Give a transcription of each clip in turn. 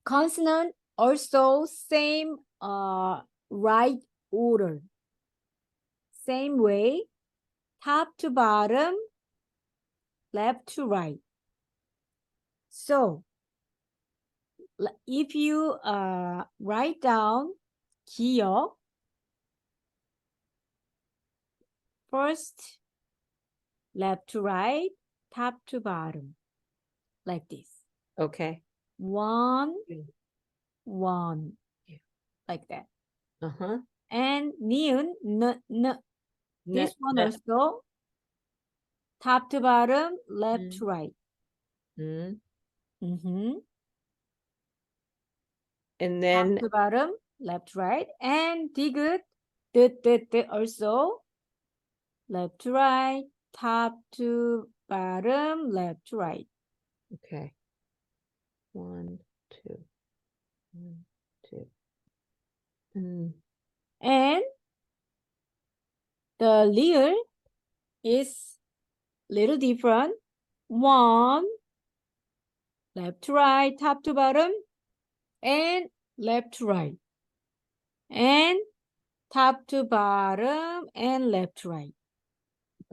consonant also same right order. Same way, top to bottom, left to right. So if you write down 기억, first left to right, top to bottom, like this. Okay. One, Yeah. one, Yeah. like that. Uh-huh. And niun, this one also, top to bottom, left to right. And Top then to bottom, left to right. And digut, also, left to right, top to bottom, left to right. okay. 1, 2, 1, 2. And the leer is little different. One, left to right, top to bottom, and left to right. And top to bottom and left to right.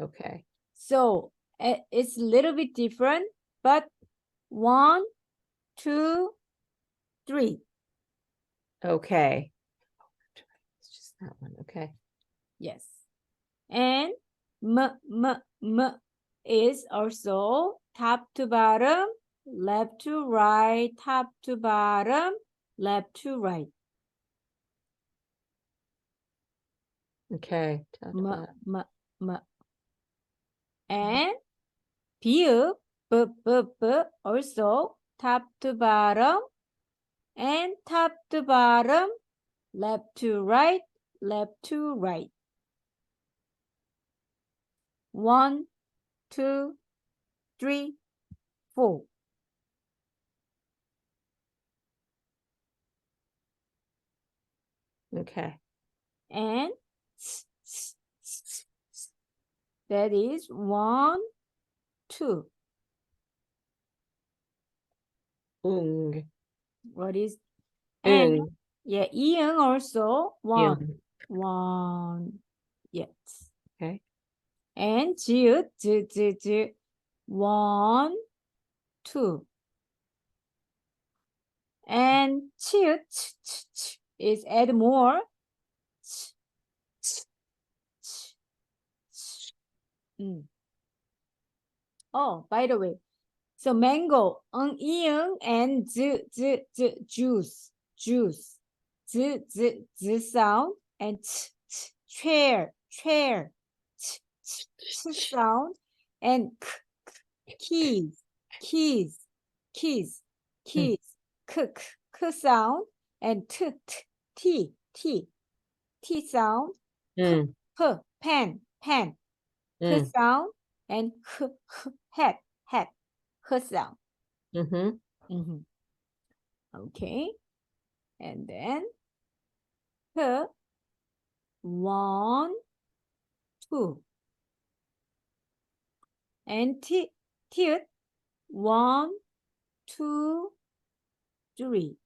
Okay. So it's a little bit different, but 1, 2, 3. Okay. It's just that one. Okay. Yes. And m is also top to bottom, left to right, top to bottom, left to right. Okay. M. And 비읍, b also top to bottom and top to bottom, left to right, left to right. 1, 2, 3, 4. Okay. And that is 1, 2. What is and yeah, 이응 also 1. 1. Yes. Okay. And 지읒, 1, 2. And 치읒, is add more. Oh, by the way, so mango, 이응 and juice, z sound, and chair, sound, and keys, k sound, and t sound, pen, k sound, and hat, sound. Okay, and then 1, 2, and t 1, 2, 3,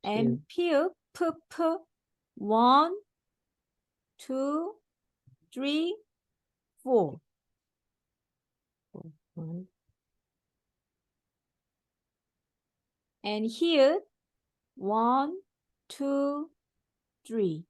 and p 1, 2, 3, 4. And here 1, 2, 3.